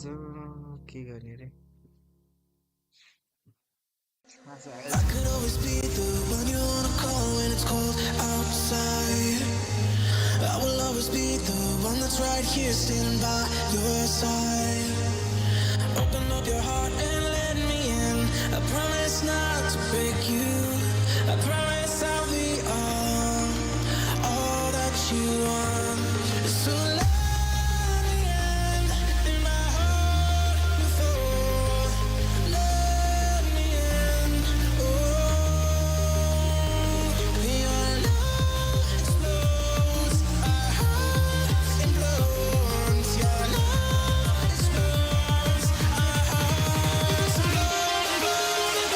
के गर्ने रे आज I आएछ could always be the one you wanna call when it's cold outside. I will always be the one that's right here standing by your side. Open up your heart and let me in. I promise not to break you. I promise I'll be all that you want. So let me in my heart before. Let me in. Oh, your love explodes. Our hearts implodes. Your love explodes. Our hearts implode.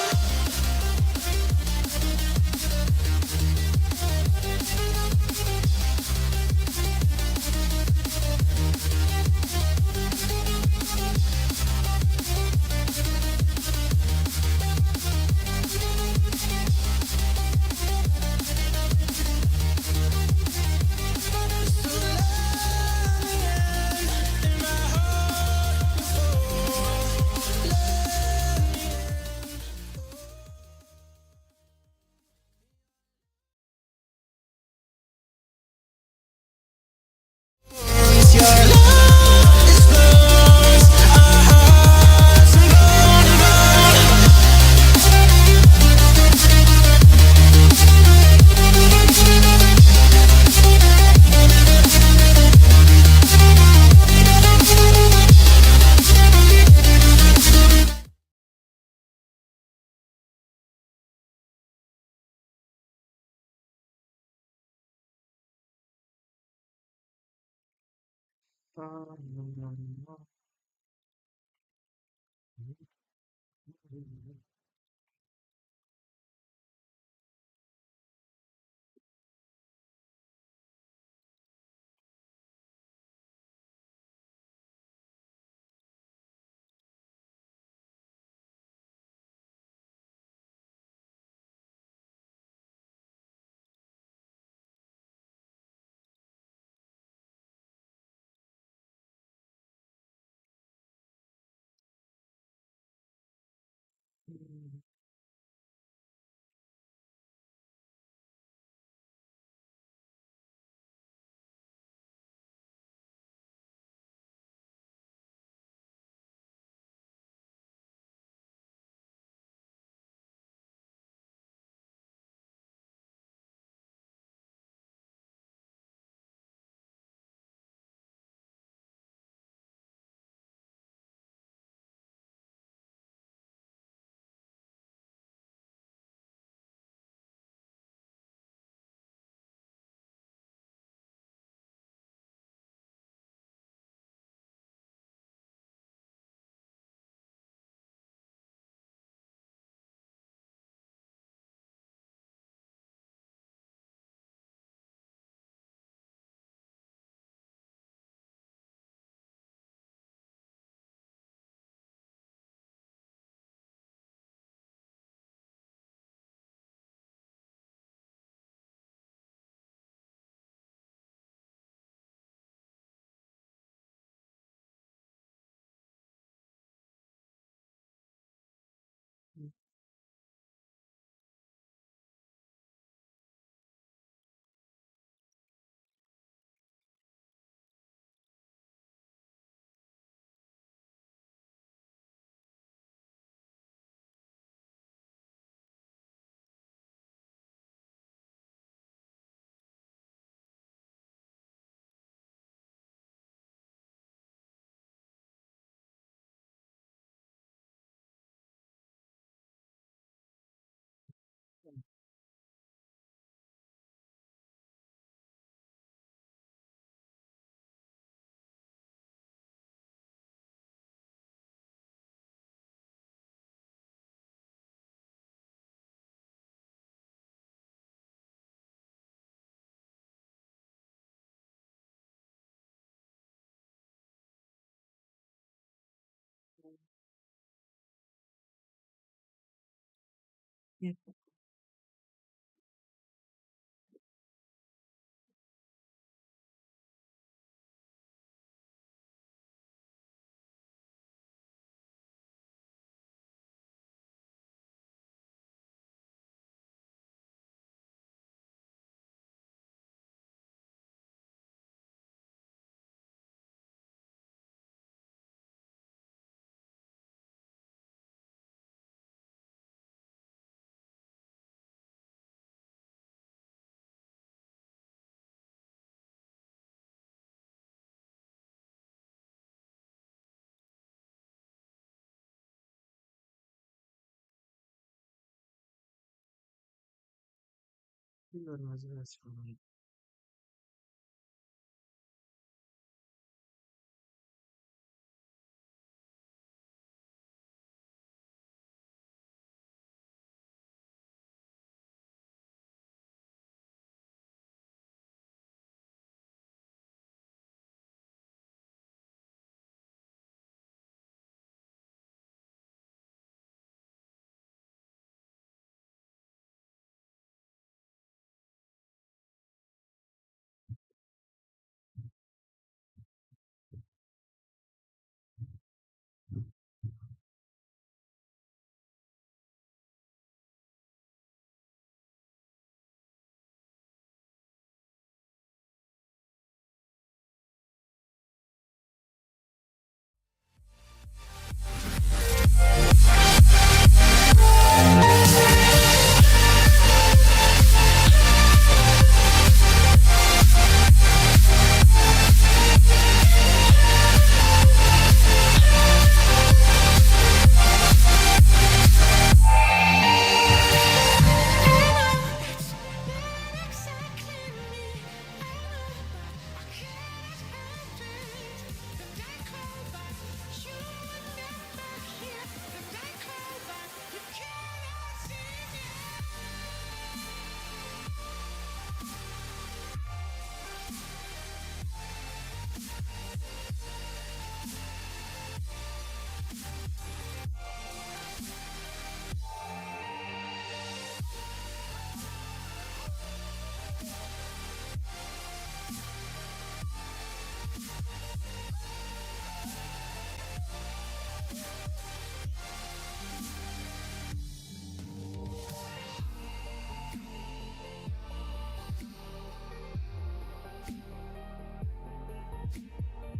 So let me in my heart before. Let me in. Once your love explodes, our hearts implode.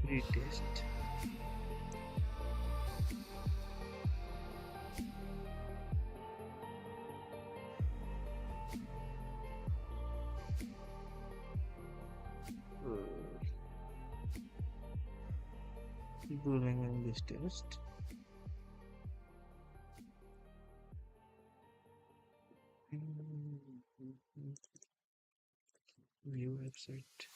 Retest. Doing in this test. View website.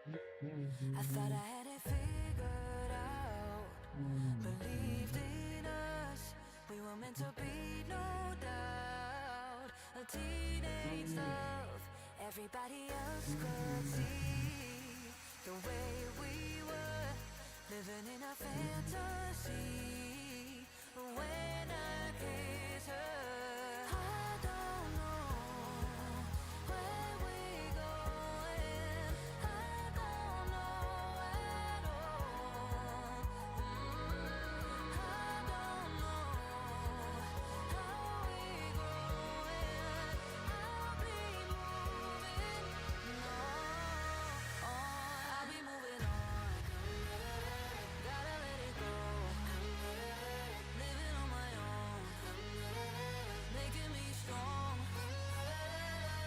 I thought I had it figured out. Believed in us. We were meant to be, no doubt. A teenage love. Everybody else could see the way we were living in a fantasy. When I kiss her, I don't know where we going. I don't know at all. I don't know how we growing. I'll be moving I'll be moving on. Gotta let it go. Living on my own. Making me strong.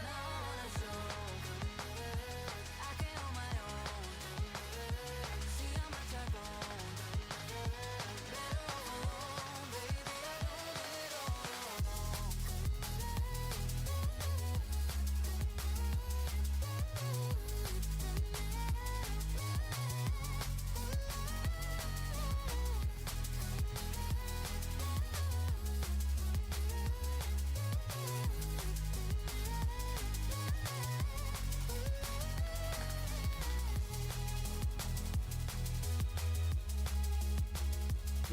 Now I wanna show I can on my own. See how much I've grown. Better off alone, baby. I don't do it all alone.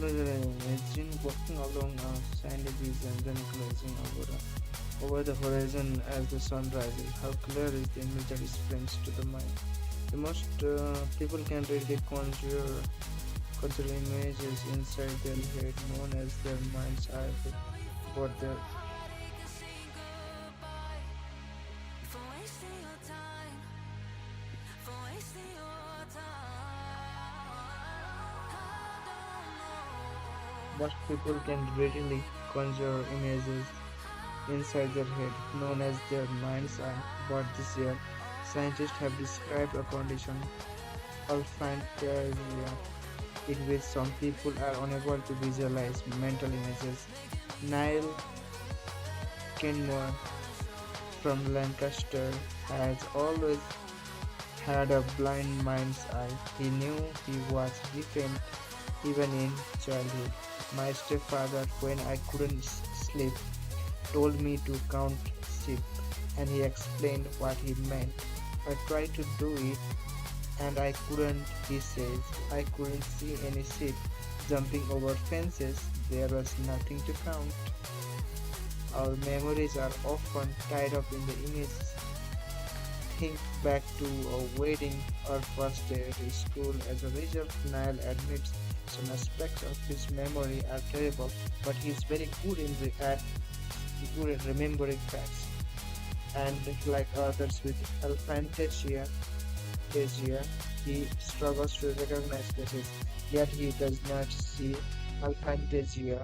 Imagine walking along a sandy beach and then glancing over the horizon as the sun rises. How clear is the image that springs to the mind? The most people can readily conjure images inside their head, known as their mind's eye, but their Heartache and saying goodbye. For wasting your time. For wasting your time. I don't know most people can readily conjure images inside their head, known as their mind's eye. But this year, scientists have described a condition called phantasia, in which some people are unable to visualize mental images. Niall Kenmore from Lancaster has always had a blind mind's eye. He knew he was different even in childhood. My stepfather, when I couldn't sleep, told me to count sheep, and he explained what he meant. I tried to do it, and I couldn't, he says. I couldn't see any sheep jumping over fences. There was nothing to count. Our memories are often tied up in the images. Think back to a wedding or first day at school. As a result, Niall admits some aspects of his memory are terrible, but he's very good at remembering facts. And like others with aphantasia, he struggles to recognize faces, yet he does not see aphantasia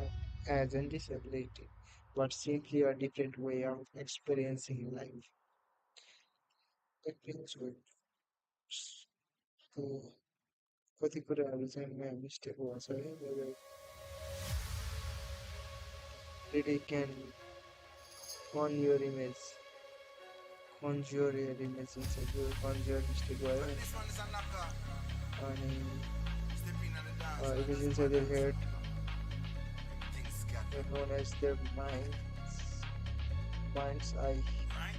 as a disability, but simply a different way of experiencing life. That brings me to particular reason my mistake was whether really can conjure your image inside your conjure mistake wire This one is a knocker. and Stepping on the dance, and image this is my inside their dance. head Everything's scattered. known as their mind's eye, Right?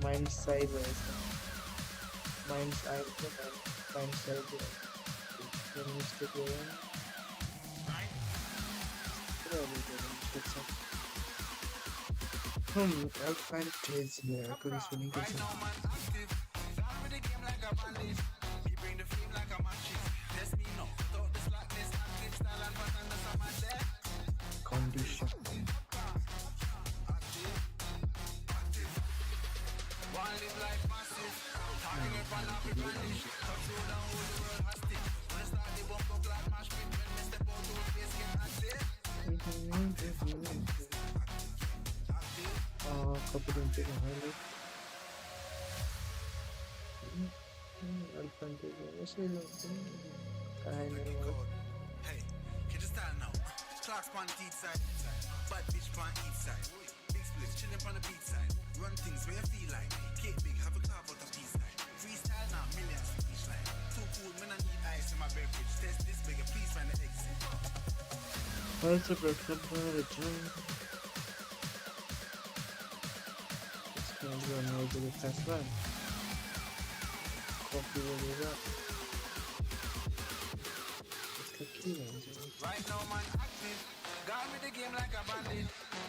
mind's sideways, mind's eye, mind's sideways. When mistake wire, Right? probably the mistake. I'll find it here. Could you spelling Right it? now, man, active. Start with the game like a bandit. He bring the flame like a matches. Test me now. Without the slackness, active style and pattern, that's how my there. Condition. One live life massive. Talking it run off it brandish. Control the whole world hostage. When I start the bump up like mash pit. When I step out to a place, get active. Couple of highlight. Alphantasia. Kind of. Code. Hey, can you stand now? Clocks on the east side. Bad bitch on each side. Big split, chillin' on the beach side. Run things where you feel like. Cake big, have a carve out of peace side. Freestyle now, million Also, breadcrumb return. It's going to be another good fast one. Coffee will be it's the key engine. Right now, man, active. Gone with the game like a bandit.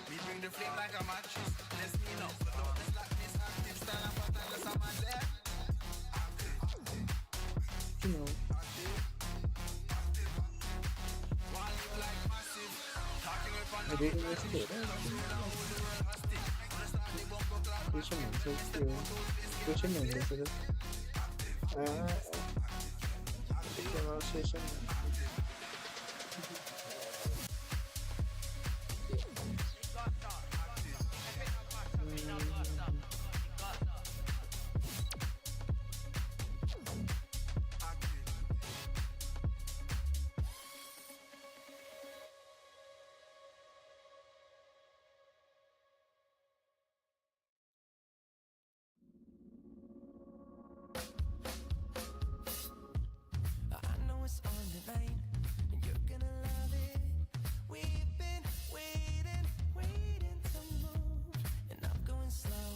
We bring the flame like a mattress. Let's me know. Don't this like this active style and pattern. Cause I'm a there. You know, One you like massive. Talking with on I the didn't mistake. Question answers here. Question answers. Pronunciation. I know it's on the line, and you're gonna love it. We've been waiting, waiting to move, and I'm going slow.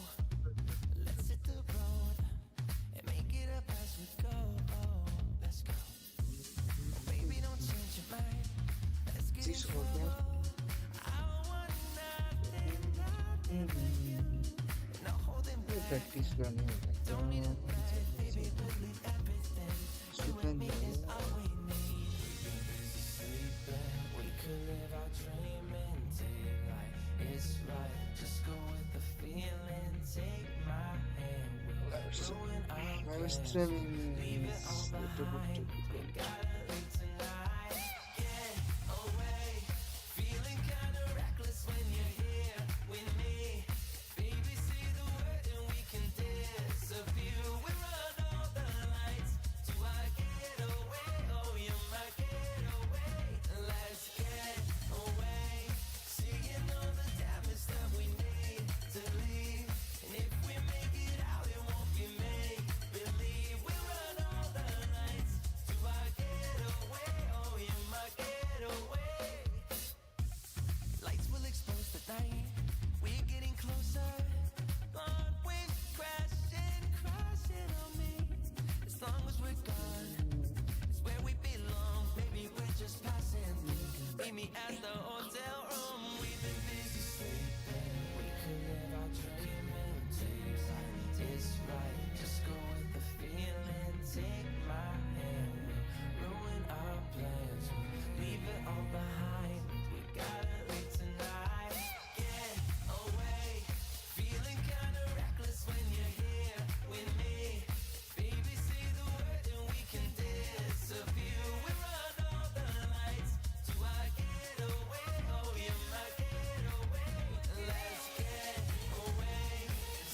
Let's hit the road and make it up as we go. Oh, let's go. Oh, baby, don't change your mind. Let's get This into one, it. I want nothing, nothing but you. No holding back. practice running. Don't need a light, baby, we'll leave everything. You and me is all we need. We could live our dream and take life. It's right, just go with the feeling. Take my hand, we'll ruin our I was plans. streaming. Leave it all behind. We gotta leave tonight. Get away, feeling kinda reckless when you're here with me. Baby, say the word and we can disappear. We run all the lights to our getaway. Oh, you're my getaway. Let's get away, seeing all the damage that we need to leave. And if we make it out, it won't be make believe. We run all the lights to our getaway. Oh, you're my getaway. Lights will expose the night. We're getting closer. Gone waves crashing, crashing on me. As long as we're gone, it's where we belong. Maybe we're just passing through. Meet me at the hotel room. We've been busy sleeping. We could live our dream and take time. It's right, just go with the feeling. Take my hand, we'll ruin our plans. Leave it all behind. We gotta leave tonight. Get away, feeling kinda reckless when you're here with me. Baby, say the word and we can disappear. We run all the lights to our getaway. Oh, you're my getaway. Let's get away,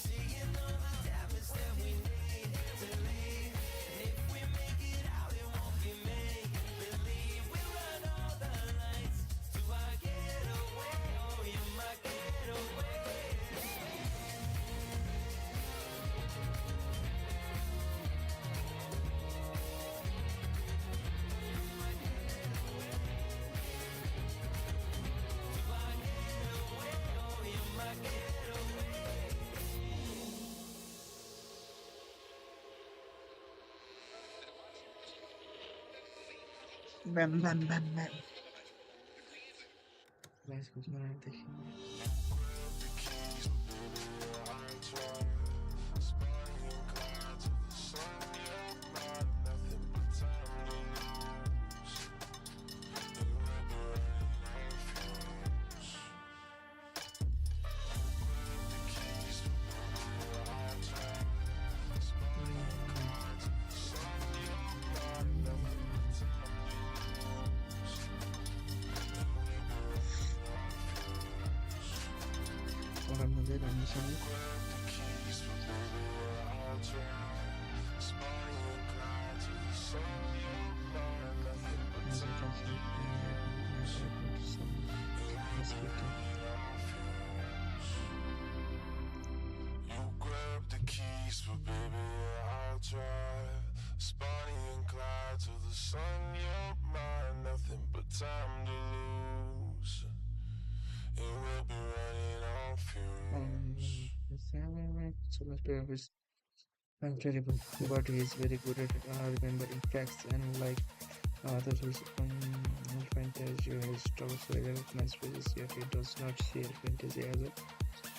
seeing all the damage that we need to leave. And if we make it out, it won't be make believe. We run all the lights to our getaway. Oh, you're my getaway. Bam, bam, bam, bam. Let's go to the another mission. You grab the keys, but baby, I'll drive. Bonnie and Clyde to the sun, you're mine. Nothing but time to lose. And so much paper is terrible, but he is very good at remembering facts and like others whose fantasy has talks whether nice phrases, yet he does not share fantasy as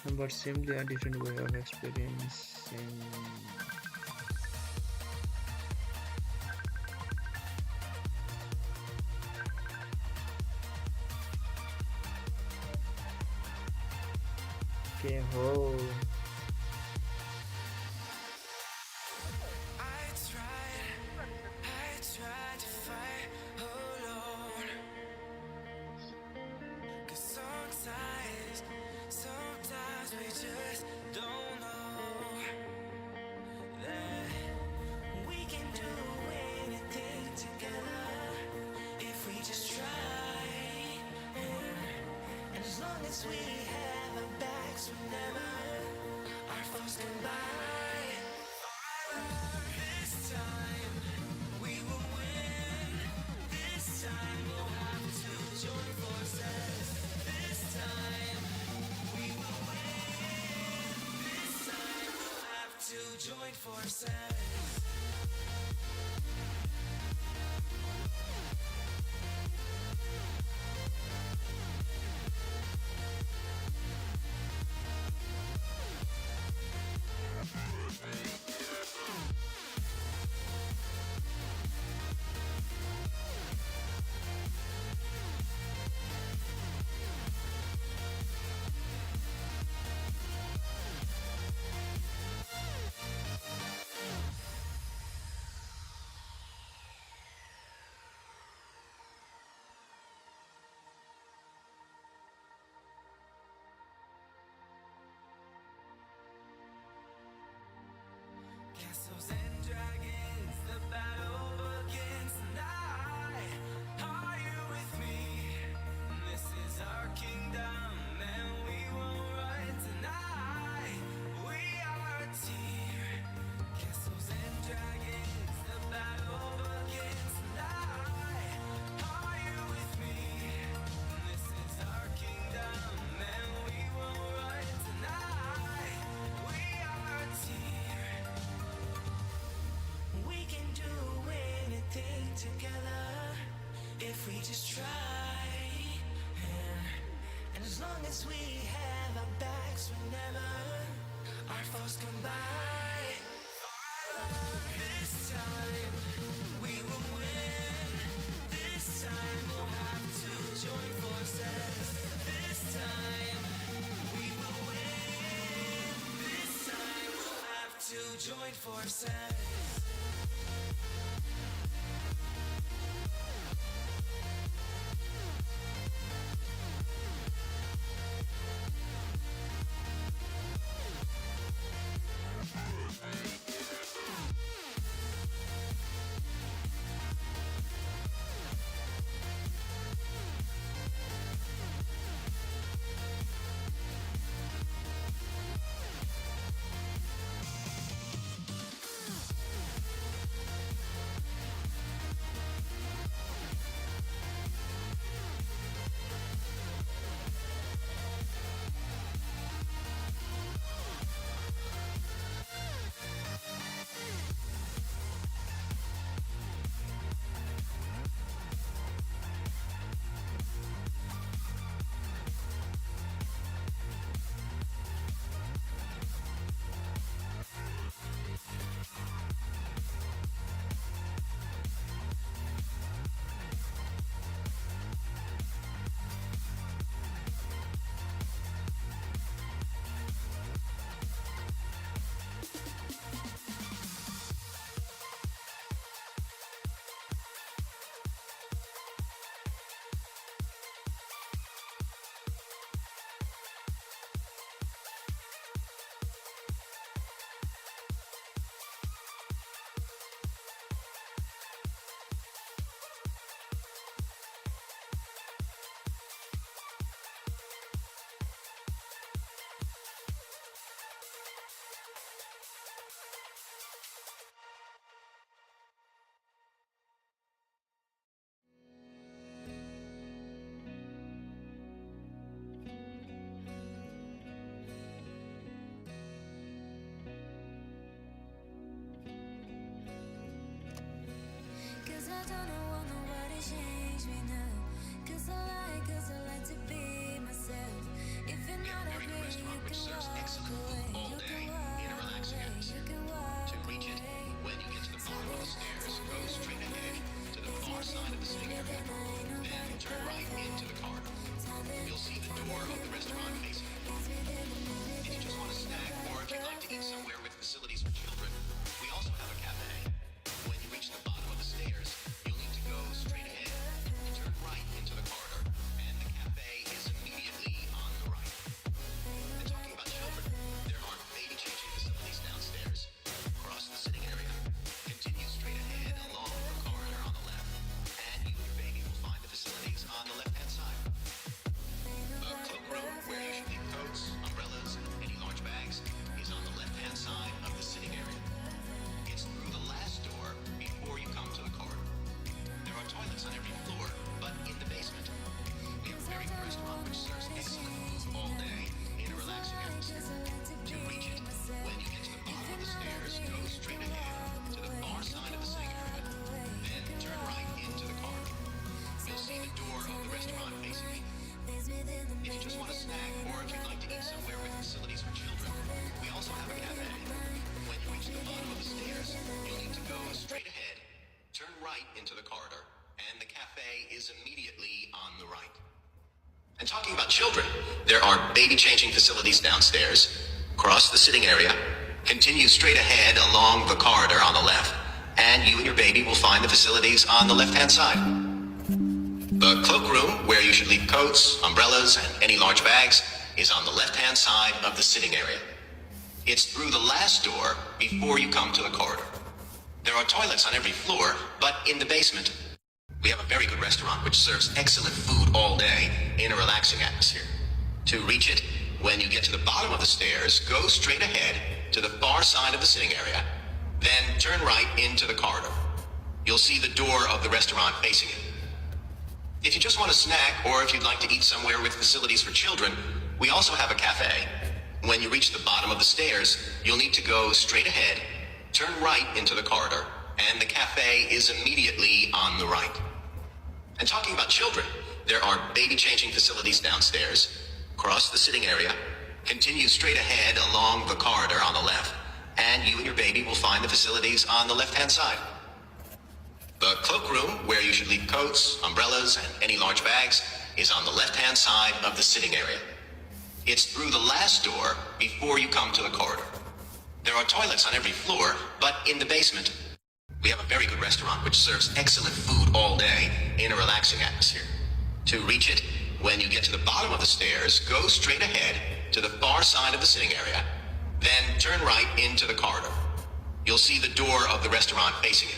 a but simply a different way of experiencing. Okay, ho. I tried to fight alone. 'Cause sometimes we just don't know that we can do anything together if we just try. And as long as we have our backs, whenever our foes come by, this time we will win. This time we'll have to join forces. This time we will win. This time we'll have to join forces. Castles and dragons, the battle begins tonight. Are you with me? This is our kingdom, and we won't run tonight. We are a team. Castles and dragons, the battle begins tonight. Are you with me? This is our kingdom, and we won't run tonight. We are a team. We can do anything together if we just try. And as long as we have our backs whenever our foes come by, this time we will win. This time we'll have to join forces. This time we will win. This time we'll have to join forces. Very good restaurant which serves excellent food all day in a relaxing atmosphere. To reach it, when you get to the bottom of the stairs, go straight ahead to the far side of the sitting area. Then turn right into the corridor. You'll see the door of the restaurant facing you. If you just want a snack or if you'd like to eat somewhere with facilities for children, we also have a cafe. When you reach the bottom of the stairs, you'll need to go straight ahead, turn right into the corridor, and the cafe is immediately on the right. And talking about children, there are baby changing facilities downstairs. Cross the sitting area, continue straight ahead along the corridor on the left, and you and your baby will find the facilities on the left-hand side. The cloakroom, where you should leave coats, umbrellas, and any large bags, is on the left-hand side of the sitting area. It's through the last door before you come to the corridor. There are toilets on every floor, but in the basement. We have a very good restaurant which serves excellent food all day in a relaxing atmosphere. To reach it, when you get to the bottom of the stairs, go straight ahead to the far side of the sitting area. Then turn right into the corridor. You'll see the door of the restaurant facing you. If you just want a snack or if you'd like to eat somewhere with facilities for children, we also have a cafe. When you reach the bottom of the stairs, you'll need to go straight ahead, turn right into the corridor, and the cafe is immediately on the right. And talking about children, there are baby changing facilities downstairs. Cross the sitting area, continue straight ahead along the corridor on the left, and you and your baby will find the facilities on the left-hand side. The cloakroom, where you should leave coats, umbrellas, and any large bags, is on the left-hand side of the sitting area. It's through the last door before you come to the corridor. There are toilets on every floor, but in the basement. We have a very good restaurant which serves excellent food all day in a relaxing atmosphere. To reach it, when you get to the bottom of the stairs, go straight ahead to the far side of the sitting area, then turn right into the corridor. You'll see the door of the restaurant facing you. If you just want a snack or if you'd like to eat somewhere with facilities for children, we also have a cafe. When you reach the bottom of the stairs, you'll need to go straight ahead, turn right into the corridor, and the cafe is immediately on the right. And talking about children, there are baby changing facilities downstairs. Cross the sitting area, continue straight ahead along the corridor on the left, and you and your baby will find the facilities on the left-hand side. The cloakroom, where you should leave coats, umbrellas, and any large bags, is on the left-hand side of the sitting area. It's through the last door before you come to the corridor. There are toilets on every floor, but in the basement. We have a very good restaurant which serves excellent food all day in a relaxing atmosphere. To reach it, when you get to the bottom of the stairs, go straight ahead to the far side of the sitting area, then turn right into the corridor. You'll see the door of the restaurant facing you.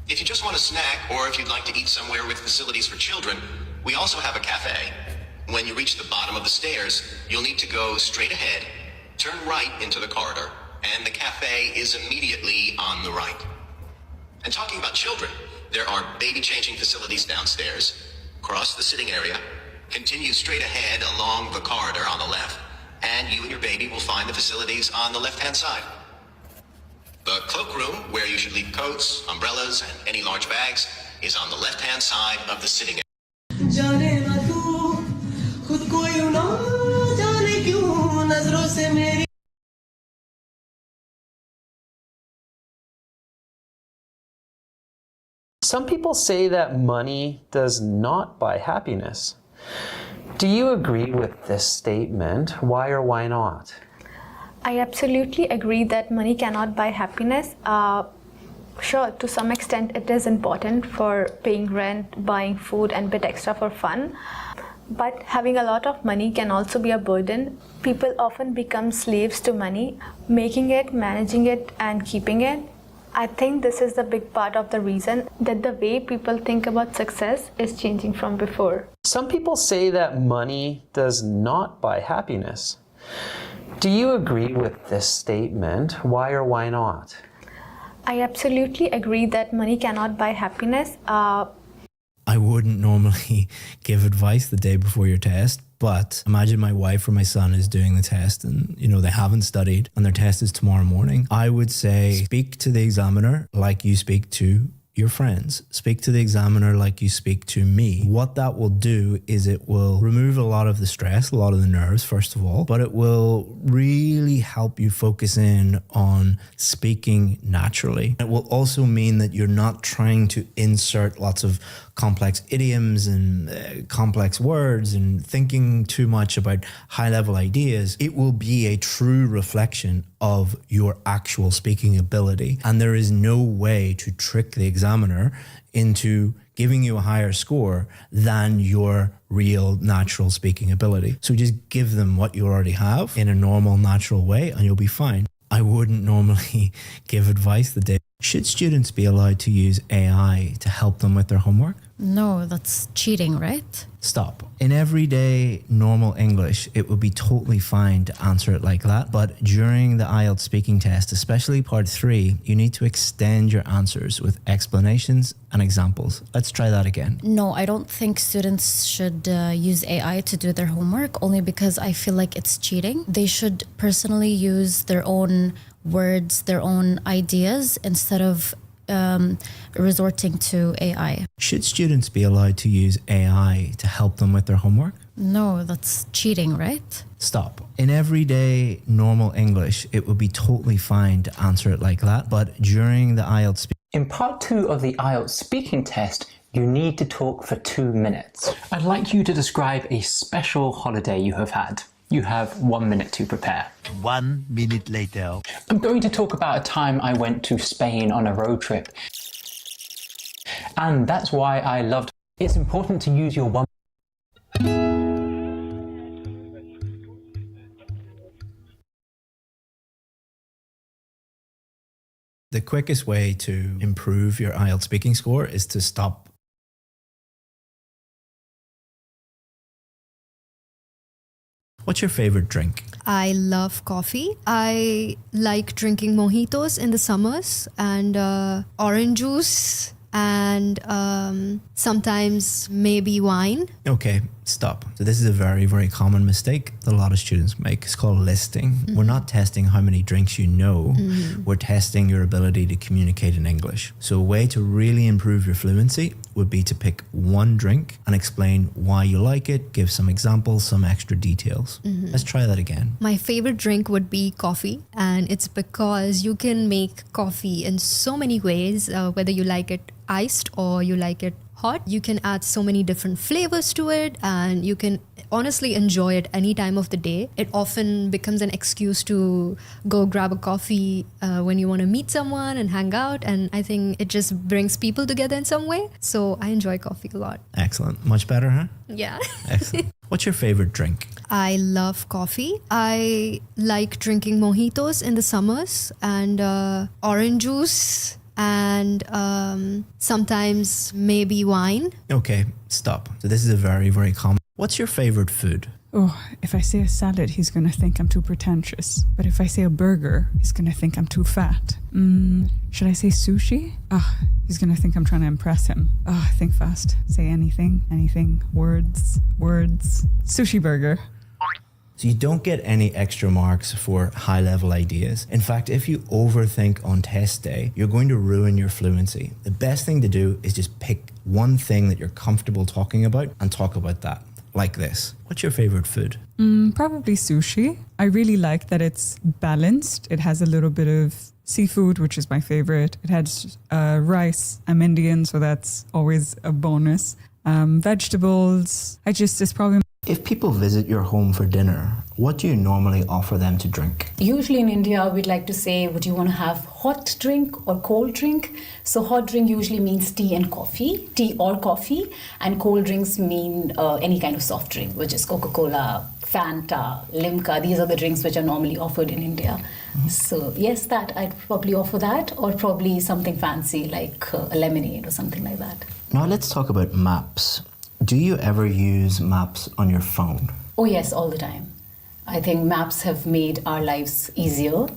If you just want a snack or if you'd like to eat somewhere with facilities for children, we also have a cafe. When you reach the bottom of the stairs, you'll need to go straight ahead, turn right into the corridor, and the cafe is immediately on the right. And talking about children, there are baby changing facilities downstairs. Cross the sitting area, continue straight ahead along the corridor on the left, and you and your baby will find the facilities on the left-hand side. The cloakroom, where you should leave coats, umbrellas, and any large bags, is on the left-hand side of the sitting area. जाने ना तू खुद को यूं ना जाने क्यों नजरों से मेरी Some people say that money does not buy happiness. Do you agree with this statement? Why or why not? I absolutely agree that money cannot buy happiness. Sure, to some extent it is important for paying rent, buying food, and a bit extra for fun. But having a lot of money can also be a burden. People often become slaves to money, making it, managing it, and keeping it. I think this is the big part of the reason that the way people think about success is changing from before. Some people say that money does not buy happiness. Do you agree with this statement? Why or why not? I absolutely agree that money cannot buy happiness. I wouldn't normally give advice the day before your test, but imagine my wife or my son is doing the test and, they haven't studied and their test is tomorrow morning. I would say speak to the examiner like you speak to your friends. Speak to the examiner like you speak to me. What that will do is it will remove a lot of the stress, a lot of the nerves, first of all, but it will really help you focus in on speaking naturally. It will also mean that you're not trying to insert lots of complex idioms and complex words and thinking too much about high level ideas. It will be a true reflection of your actual speaking ability. And there is no way to trick the examiner into giving you a higher score than your real natural speaking ability. So just give them what you already have in a normal, natural way, and you'll be fine. I wouldn't normally give advice the day. Should students be allowed to use AI to help them with their homework? No, that's cheating, right? Stop. In everyday normal English, it would be totally fine to answer it like that. But during the IELTS speaking test, especially part 3, you need to extend your answers with explanations and examples. Let's try that again. No, I don't think students should use AI to do their homework, only because I feel like it's cheating. They should personally use their own words, their own ideas, instead of resorting to AI. Should students be allowed to use AI to help them with their homework? No, that's cheating, right? Stop. In everyday normal English, it would be totally fine to answer it like that. But during the IELTS In part 2 of the IELTS speaking test, you need to talk for 2 minutes. I'd like you to describe a special holiday you have had. You have 1 minute to prepare. 1 minute later. I'm going to talk about a time I went to Spain on a road trip. And that's why I loved it. It's important to use your one. The quickest way to improve your IELTS speaking score is to stop. What's your favorite drink? I love coffee. I like drinking mojitos in the summers and orange juice and sometimes maybe wine. Okay, stop. So this is a very, very common mistake that a lot of students make. It's called listing. We're not testing how many drinks you know. We're testing your ability to communicate in English. So a way to really improve your fluency would be to pick one drink and explain why you like it, give some examples, some extra details. Let's try that again. My favorite drink would be coffee, and it's because you can make coffee in so many ways, whether you like it iced or you like it hot. You can add so many different flavors to it, and you can honestly enjoy it any time of the day. It often becomes an excuse to go grab a coffee when you want to meet someone and hang out, and I think it just brings people together in some way. So I enjoy coffee a lot. Excellent. Much better, huh? Yeah. Excellent. What's your favorite drink? I love coffee. I like drinking mojitos in the summers and orange juice and sometimes maybe wine. Okay, stop. So this is a very, very common. What's your favorite food? Oh, if I say a salad, he's going to think I'm too pretentious. But if I say a burger, he's going to think I'm too fat. Should I say sushi? He's going to think I'm trying to impress him. Think fast. Say anything. Words. Sushi burger. So you don't get any extra marks for high-level ideas. In fact, if you overthink on test day, you're going to ruin your fluency. The best thing to do is just pick one thing that you're comfortable talking about and talk about that, like this. What's your favorite food? Probably sushi. I really like that it's balanced. It has a little bit of seafood, which is my favorite. It has rice. I'm Indian, so that's always a bonus. Vegetables. It's probably... If people visit your home for dinner, what do you normally offer them to drink? Usually in India, we'd like to say, would you want to have hot drink or cold drink? So hot drink usually means tea and coffee, tea or coffee, and cold drinks mean any kind of soft drink, which is Coca-Cola, Fanta, Limca. These are the drinks which are normally offered in India. So yes, that I'd probably offer that, or probably something fancy like a lemonade or something like that. Now let's talk about maps. Do you ever use maps on your phone? Oh yes, all the time. I think maps have made our lives easier,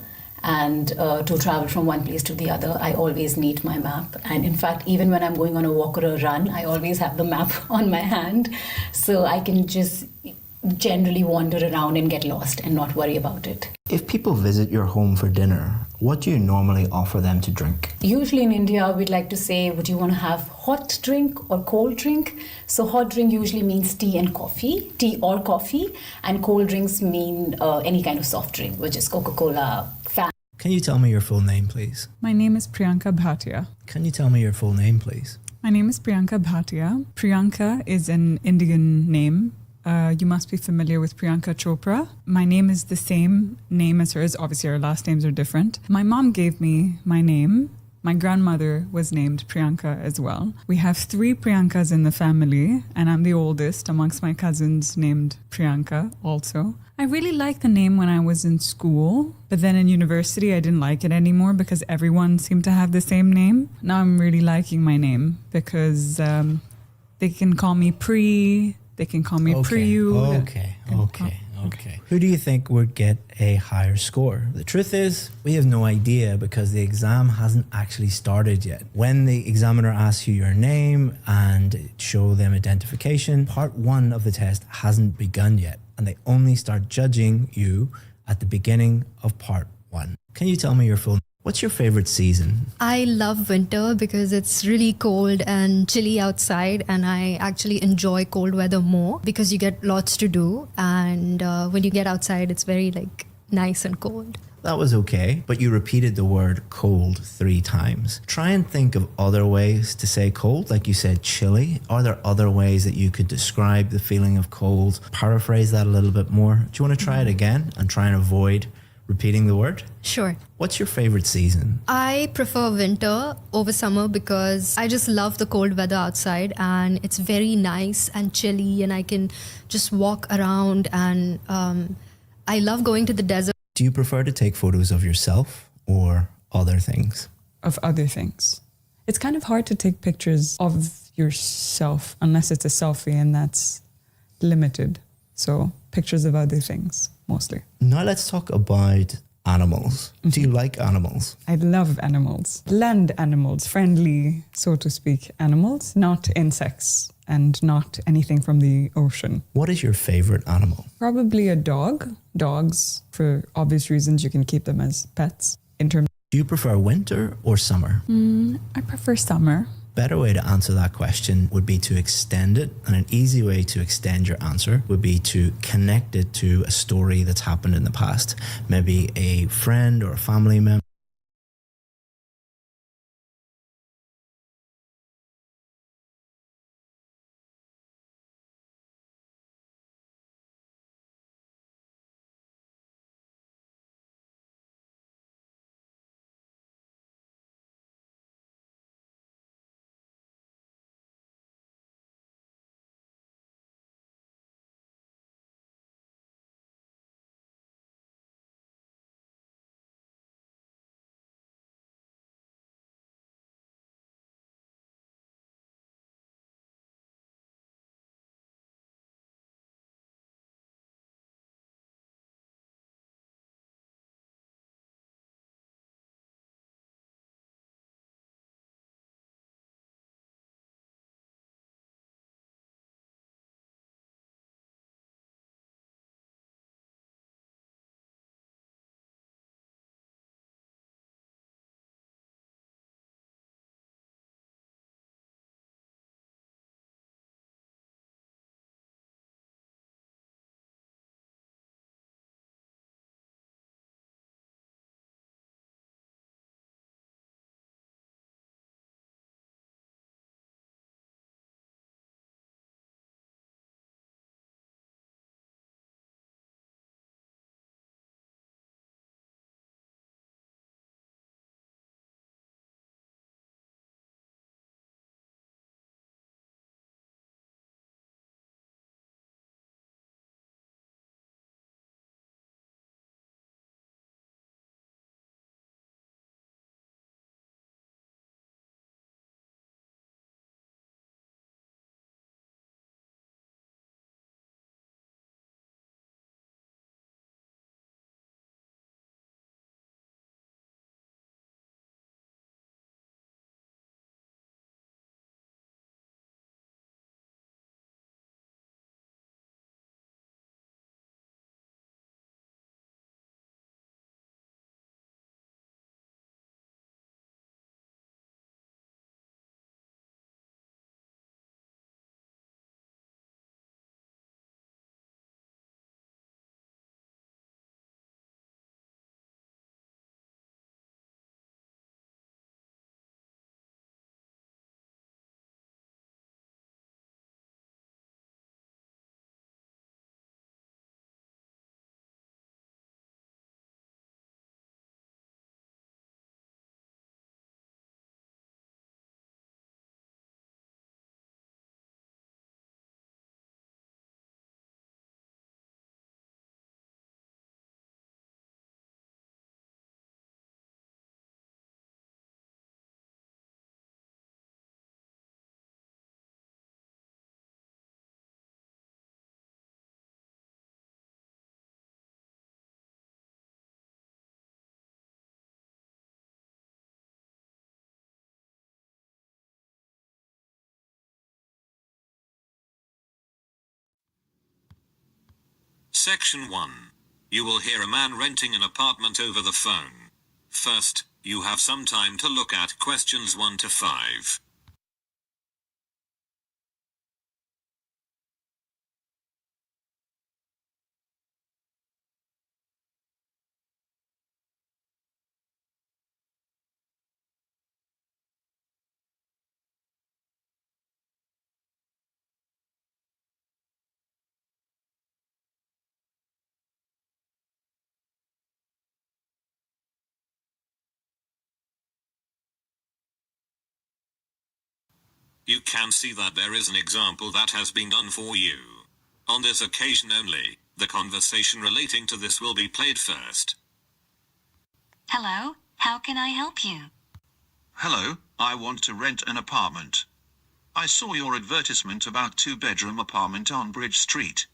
and to travel from one place to the other, I always need my map. And in fact, even when I'm going on a walk or a run, I always have the map on my hand, so I can just generally wander around and get lost and not worry about it. If people visit your home for dinner, What do you normally offer them to drink? Usually in India, we'd like to say, would you want to have hot drink or cold drink? So hot drink usually means tea and coffee, tea or coffee, and cold drinks mean any kind of soft drink, which is Coca-Cola, Fanta. Can you tell me your full name, please? My name is Priyanka Bhatia. Can you tell me your full name, please? My name is Priyanka Bhatia. Priyanka is an Indian name. You must be familiar with Priyanka Chopra. My name is the same name as hers. Obviously, our last names are different. My mom gave me my name. My grandmother was named Priyanka as well. We have 3 Priyankas in the family, and I'm the oldest amongst my cousins named Priyanka also. I really liked the name when I was in school, but then in university I didn't like it anymore because everyone seemed to have the same name. Now I'm really liking my name because they can call me Pri, they can call me Priyu. Okay. Who do you think would get a higher score? The truth is, we have no idea because the exam hasn't actually started yet. When the examiner asks you your name and show them identification, part 1 of the test hasn't begun yet, and they only start judging you at the beginning of part 1. Can you tell me your full name? What's your favorite season? I love winter because it's really cold and chilly outside, and I actually enjoy cold weather more because you get lots to do, and when you get outside it's very nice and cold. That was okay, but you repeated the word cold 3 times. Try and think of other ways to say cold, like you said chilly. Are there other ways that you could describe the feeling of cold? Paraphrase that a little bit more. Do you want to try it again and try and avoid repeating the word? Sure. What's your favorite season? I prefer winter over summer because I just love the cold weather outside, and it's very nice and chilly, and I can just walk around, and I love going to the desert. Do you prefer to take photos of yourself or other things? Of other things. It's kind of hard to take pictures of yourself unless it's a selfie, and that's limited. So pictures of other things, mostly. Now let's talk about animals. Do you like animals? I love animals. Land animals, friendly, so to speak, animals, not insects and not anything from the ocean. What is your favorite animal? Probably a dog. Dogs, for obvious reasons, you can keep them as pets. Do you prefer winter or summer? I prefer summer. Better way to answer that question would be to extend it, and an easy way to extend your answer would be to connect it to a story that's happened in the past. Maybe a friend or a family member Section 1. You will hear a man renting an apartment over the phone. First, you have some time to look at questions 1 to 5. You can see that there is an example that has been done for you. On this occasion only, the conversation relating to this will be played first. Hello, how can I help you? Hello, I want to rent an apartment. I saw your advertisement about two-bedroom apartment on Bridge Street.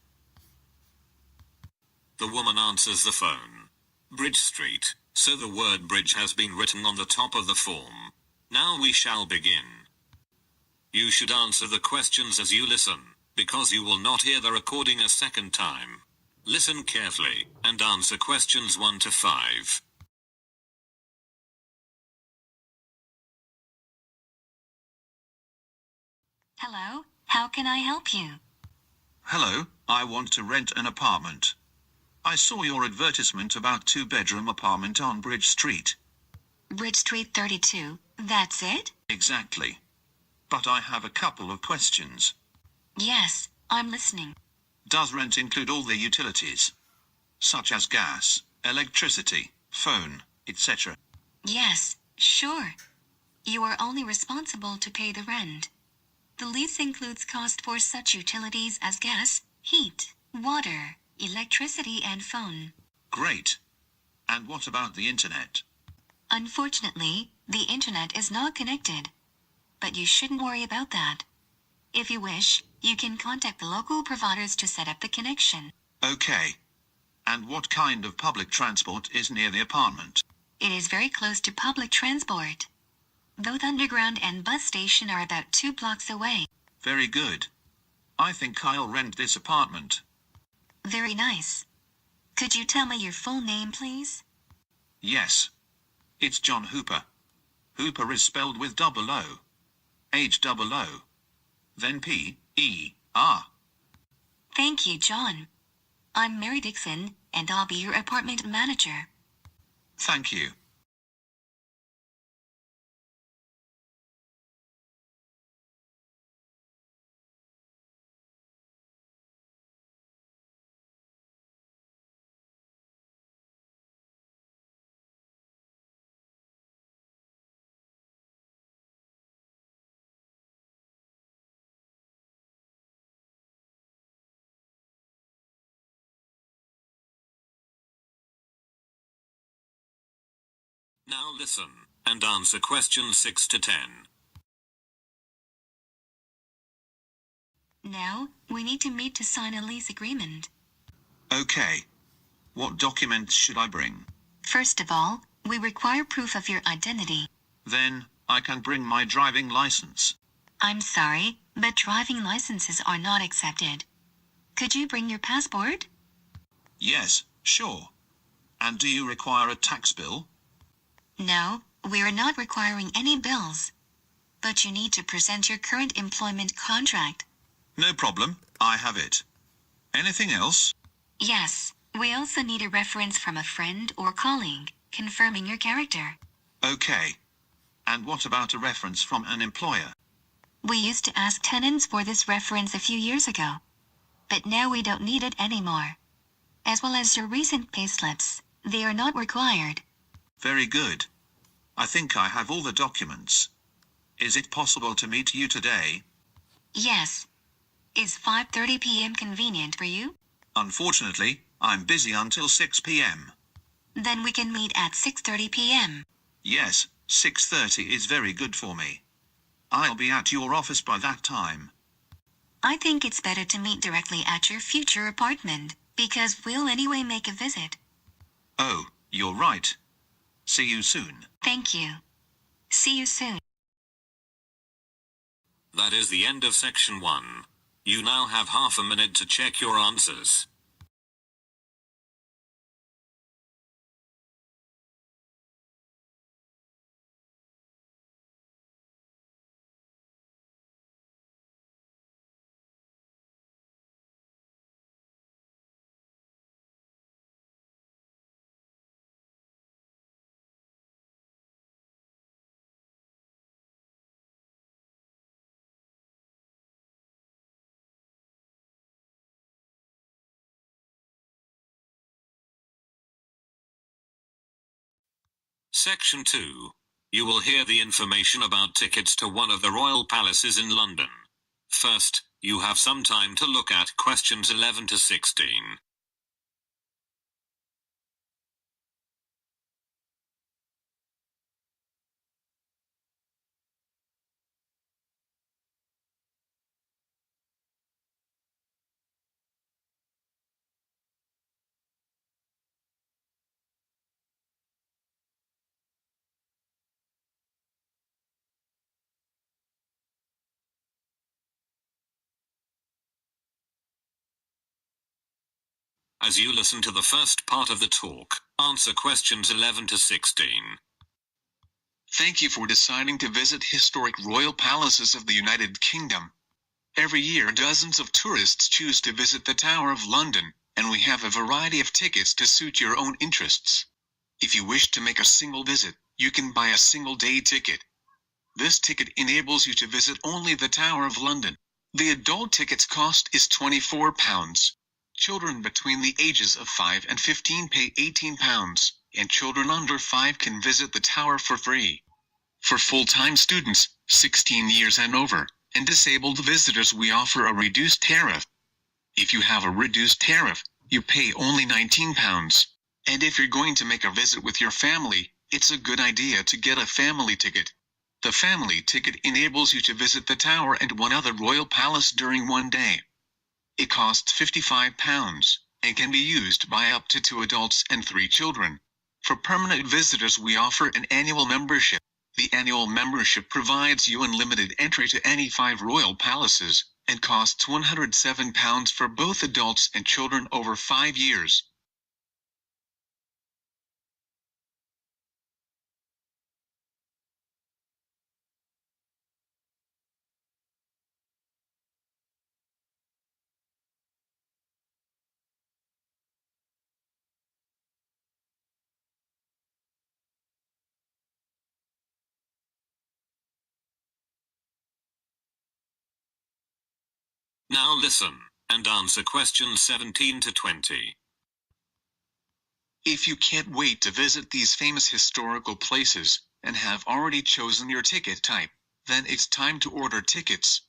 The woman answers the phone. Bridge Street, so the word bridge has been written on the top of the form. Now we shall begin. You should answer the questions as you listen, because you will not hear the recording a second time. Listen carefully, and answer questions 1 to 5. Hello, how can I help you? Hello, I want to rent an apartment. I saw your advertisement about two-bedroom apartment on Bridge Street. Bridge Street 32, that's it? Exactly. But I have a couple of questions. Yes, I'm listening. Does rent include all the utilities, such as gas, electricity, phone, etc.? Yes, sure. You are only responsible to pay the rent. The lease includes cost for such utilities as gas, heat, water, electricity and phone. Great. And what about the internet? Unfortunately, the internet is not connected. But you shouldn't worry about that. If you wish, you can contact the local providers to set up the connection. Okay. And what kind of public transport is near the apartment? It is very close to public transport. Both underground and bus station are about 2 blocks away. Very good. I think I'll rent this apartment. Very nice. Could you tell me your full name, please? Yes. It's John Hooper. Hooper is spelled with double O. H-double-O. Then P-E-R. Thank you, John. I'm Mary Dixon, and I'll be your apartment manager. Thank you. Now listen, and answer questions 6 to 10. Now, we need to meet to sign a lease agreement. Okay. What documents should I bring? First of all, we require proof of your identity. Then, I can bring my driving license. I'm sorry, but driving licenses are not accepted. Could you bring your passport? Yes, sure. And do you require a tax bill? No, we are not requiring any bills. But you need to present your current employment contract. No problem, I have it. Anything else? Yes, we also need a reference from a friend or colleague, confirming your character. Okay. And what about a reference from an employer? We used to ask tenants for this reference a few years ago. But now we don't need it anymore. As well as your recent payslips, they are not required. Very good. I think I have all the documents. Is it possible to meet you today? Yes. Is 5:30 p.m. convenient for you? Unfortunately, I'm busy until 6 p.m. Then we can meet at 6:30 p.m. Yes, 6:30 is very good for me. I'll be at your office by that time. I think it's better to meet directly at your future apartment, because we'll anyway make a visit. Oh, you're right. See you soon. Thank you. See you soon. That is the end of section 1. You now have half a minute to check your answers. Section 2. You will hear the information about tickets to one of the royal palaces in London. First, you have some time to look at questions 11 to 16. As you listen to the first part of the talk, answer questions 11 to 16. Thank you for deciding to visit historic royal palaces of the United Kingdom. Every year dozens of tourists choose to visit the Tower of London, and we have a variety of tickets to suit your own interests. If you wish to make a single visit, you can buy a single-day ticket. This ticket enables you to visit only the Tower of London. The adult ticket's cost is £24. Children between the ages of 5 and 15 pay £18, and children under 5 can visit the tower for free. For full-time students, 16 years and over, and disabled visitors we offer a reduced tariff. If you have a reduced tariff, you pay only £19. And if you're going to make a visit with your family, it's a good idea to get a family ticket. The family ticket enables you to visit the tower and one other royal palace during one day. It costs £55 and can be used by up to 2 adults and 3 children. For permanent visitors we offer an annual membership. The annual membership provides you unlimited entry to any 5 royal palaces, and costs £107 for both adults and children over 5 years. Now listen, and answer questions 17 to 20. If you can't wait to visit these famous historical places, and have already chosen your ticket type, then it's time to order tickets.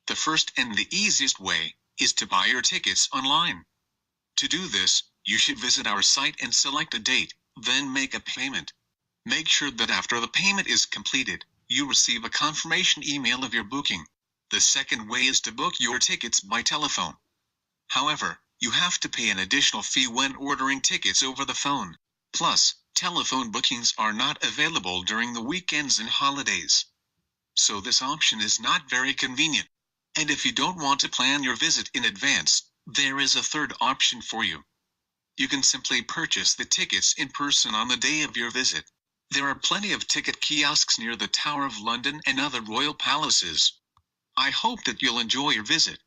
The first and the easiest way is to buy your tickets online. To do this, you should visit our site and select a date, then make a payment. Make sure that after the payment is completed, you receive a confirmation email of your booking. The second way is to book your tickets by telephone. However, you have to pay an additional fee when ordering tickets over the phone. Plus, telephone bookings are not available during the weekends and holidays. So this option is not very convenient. And if you don't want to plan your visit in advance, there is a third option for you. You can simply purchase the tickets in person on the day of your visit. There are plenty of ticket kiosks near the Tower of London and other royal palaces. I hope that you'll enjoy your visit.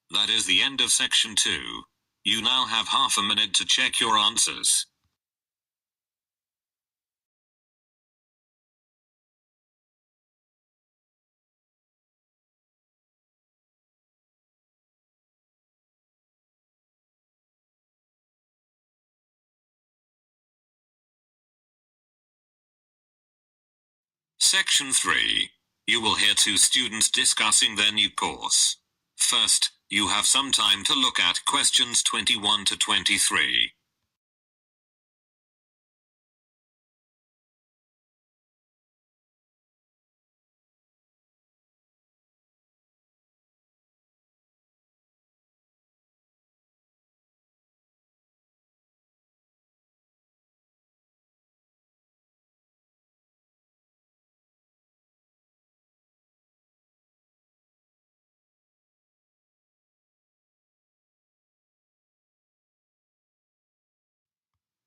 That is the end of section 2. You now have half a minute to check your answers. Section 3. You will hear 2 students discussing their new course. First, you have some time to look at questions 21 to 23.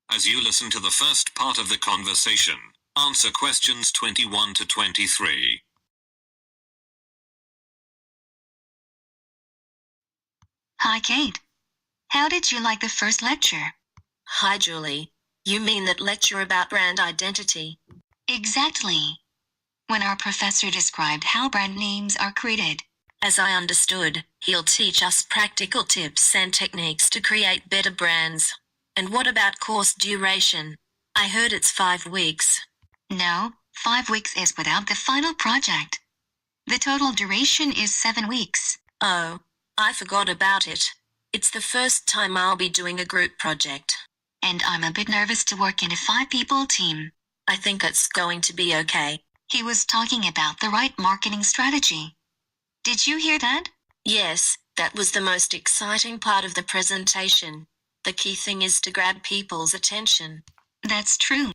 As you listen to the first part of the conversation, answer questions 21 to 23. Hi, Kate. How did you like the first lecture? Hi, Julie. You mean that lecture about brand identity? Exactly. When our professor described how brand names are created. As I understood, he'll teach us practical tips and techniques to create better brands. And what about course duration? I heard it's 5 weeks. No, 5 weeks is without the final project. The total duration is 7 weeks. Oh, I forgot about it. It's the first time I'll be doing a group project. And I'm a bit nervous to work in a 5-people team. I think it's going to be okay. He was talking about the right marketing strategy. Did you hear that? Yes, that was the most exciting part of the presentation. The key thing is to grab people's attention. That's true.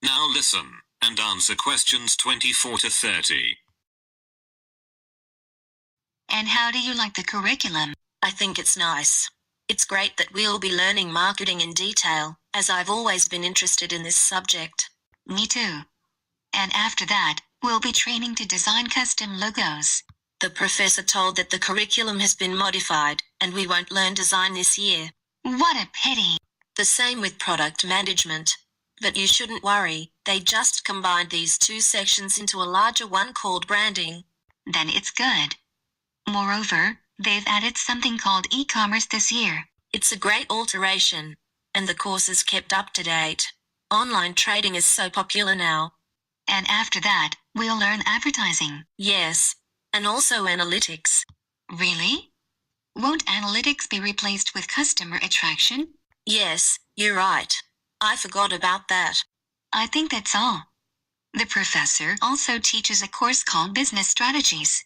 Now listen and answer questions 24 to 30. And how do you like the curriculum? I think it's nice. It's great that we'll be learning marketing in detail, as I've always been interested in this subject. Me too. And after that, we'll be training to design custom logos. The professor told that the curriculum has been modified, and we won't learn design this year. What a pity. The same with product management. But you shouldn't worry, they just combined these 2 sections into a larger one called branding. Then it's good. Moreover, they've added something called e-commerce this year. It's a great alteration, and the course is kept up to date. Online trading is so popular now. And after that, we'll learn advertising. Yes, and also analytics. Really? Won't analytics be replaced with customer attraction? Yes, you're right. I forgot about that. I think that's all. The professor also teaches a course called Business Strategies.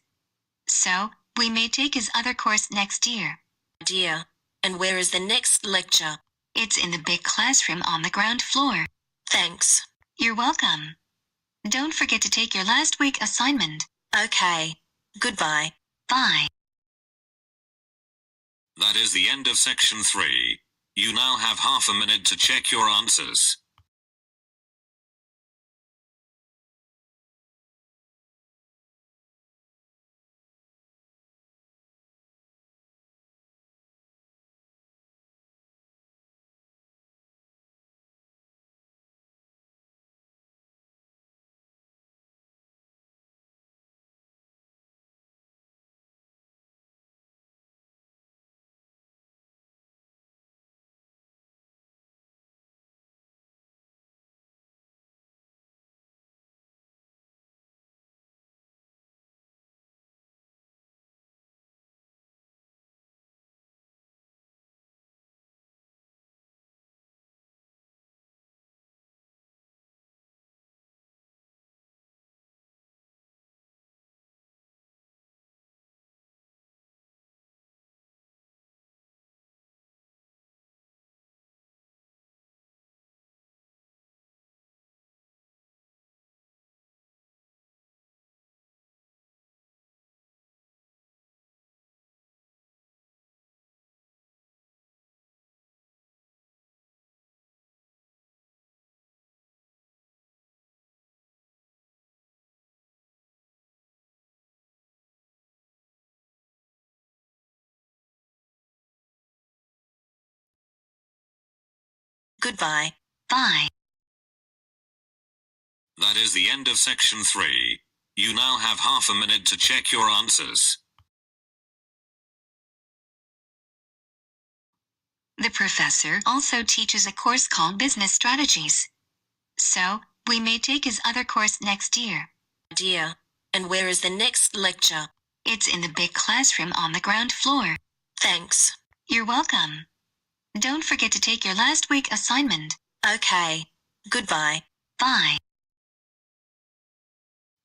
So, we may take his other course next year. Dear. And where is the next lecture? It's in the big classroom on the ground floor. Thanks. You're welcome. Don't forget to take your last week assignment. Okay. Goodbye. Bye. That is the end of section 3. You now have half a minute to check your answers. Goodbye. Bye. That is the end of section 3. You now have half a minute to check your answers. The professor also teaches a course called Business Strategies. So, we may take his other course next year. Dear. And where is the next lecture? It's in the big classroom on the ground floor. Thanks. You're welcome. Don't forget to take your last week assignment. Okay. Goodbye. Bye.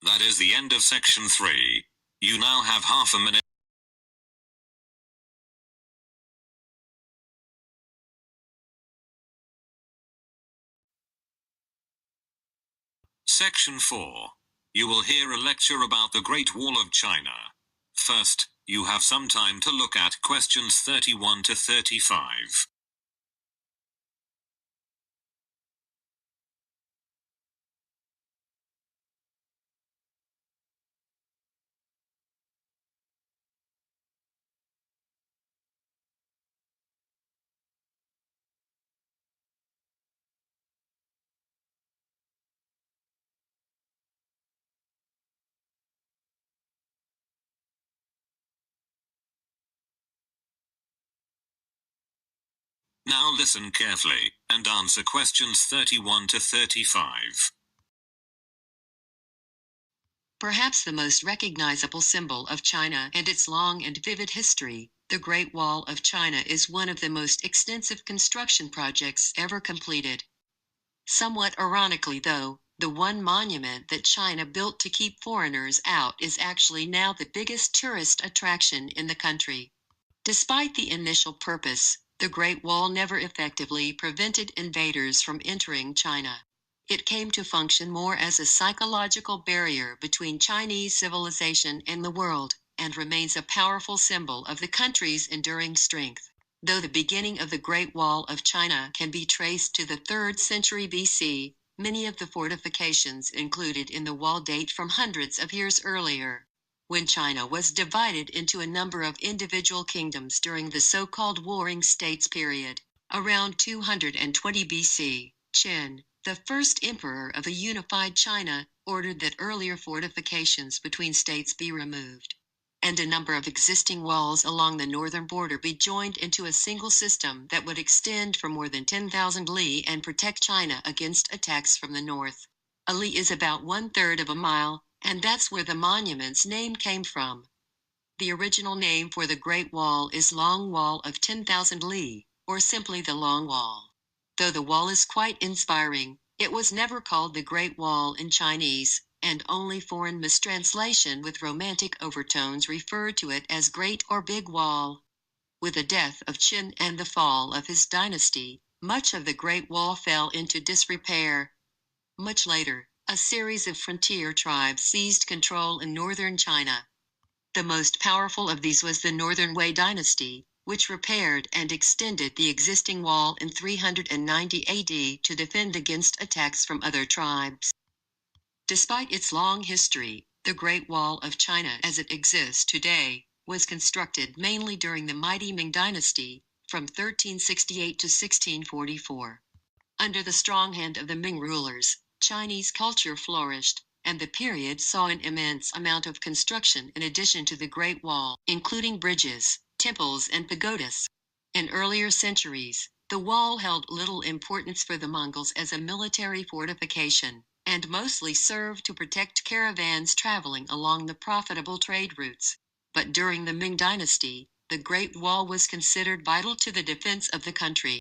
That is the end of section 3. You now have half a minute. Section 4. You will hear a lecture about the Great Wall of China. First, you have some time to look at questions 31 to 35. Now listen carefully and answer questions 31 to 35. Perhaps the most recognizable symbol of China and its long and vivid history, the Great Wall of China is one of the most extensive construction projects ever completed. Somewhat ironically though, the one monument that China built to keep foreigners out is actually now the biggest tourist attraction in the country. Despite the initial purpose, the Great Wall never effectively prevented invaders from entering China. It came to function more as a psychological barrier between Chinese civilization and the world, and remains a powerful symbol of the country's enduring strength. Though the beginning of the Great Wall of China can be traced to the 3rd century BC, many of the fortifications included in the wall date from hundreds of years earlier, when China was divided into a number of individual kingdoms during the so-called Warring States period. Around 220 BC, Qin, the first emperor of a unified China, ordered that earlier fortifications between states be removed, and a number of existing walls along the northern border be joined into a single system that would extend for more than 10,000 li and protect China against attacks from the north. A li is about 1/3 of a mile, and that's where the monument's name came from. The original name for the Great Wall is Long Wall of 10,000 li, or simply the Long Wall. Though the wall is quite inspiring, it was never called the Great Wall in Chinese, and only foreign mistranslation with romantic overtones referred to it as Great or Big Wall. With the death of Qin and the fall of his dynasty, much of the Great Wall fell into disrepair. Much later, a series of frontier tribes seized control in northern China. The most powerful of these was the Northern Wei dynasty, which repaired and extended the existing wall in 390 AD to defend against attacks from other tribes. Despite its long history, the Great Wall of China as it exists today was constructed mainly during the mighty Ming dynasty, from 1368 to 1644. Under the strong hand of the Ming rulers, Chinese culture flourished, and the period saw an immense amount of construction in addition to the Great Wall, including bridges, temples and pagodas. In earlier centuries, the wall held little importance for the Mongols as a military fortification, and mostly served to protect caravans traveling along the profitable trade routes. But during the Ming dynasty, the Great Wall was considered vital to the defense of the country.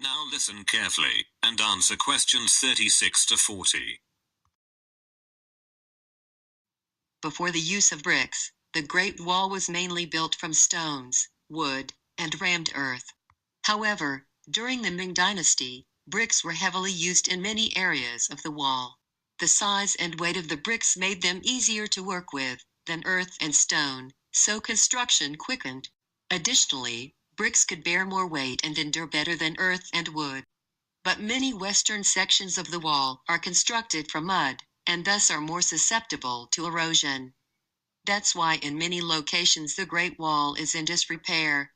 Now listen carefully and answer questions 36 to 40. Before the use of bricks, the Great Wall was mainly built from stones, wood, and rammed earth. However, during the Ming dynasty, bricks were heavily used in many areas of the wall. The size and weight of the bricks made them easier to work with than earth and stone, so construction quickened. Additionally, bricks could bear more weight and endure better than earth and wood. But many western sections of the wall are constructed from mud, and thus are more susceptible to erosion. That's why in many locations the Great Wall is in disrepair.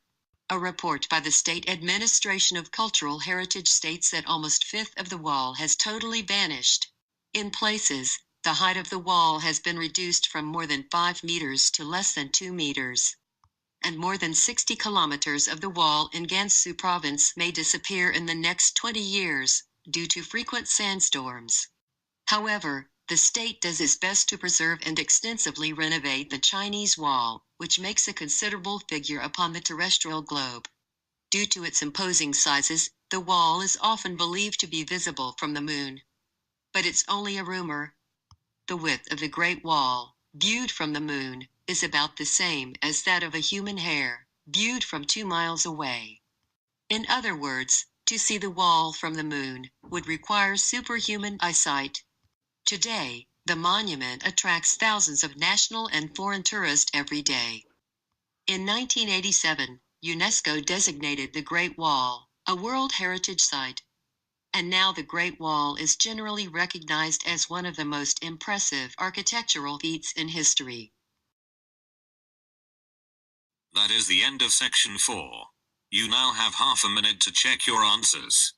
A report by the State Administration of Cultural Heritage states that almost a fifth of the wall has totally vanished. In places, the height of the wall has been reduced from more than 5 meters to less than 2 meters. And more than 60 kilometers of the wall in Gansu province may disappear in the next 20 years, due to frequent sandstorms. However, the state does its best to preserve and extensively renovate the Chinese wall, which makes a considerable figure upon the terrestrial globe. Due to its imposing sizes, the wall is often believed to be visible from the moon. But it's only a rumor. The width of the Great Wall, viewed from the moon, is about the same as that of a human hair, viewed from 2 miles away. In other words, to see the wall from the moon would require superhuman eyesight. Today, the monument attracts thousands of national and foreign tourists every day. In 1987, UNESCO designated the Great Wall a World Heritage Site. And now the Great Wall is generally recognized as one of the most impressive architectural feats in history. That is the end of section 4. You now have half a minute to check your answers.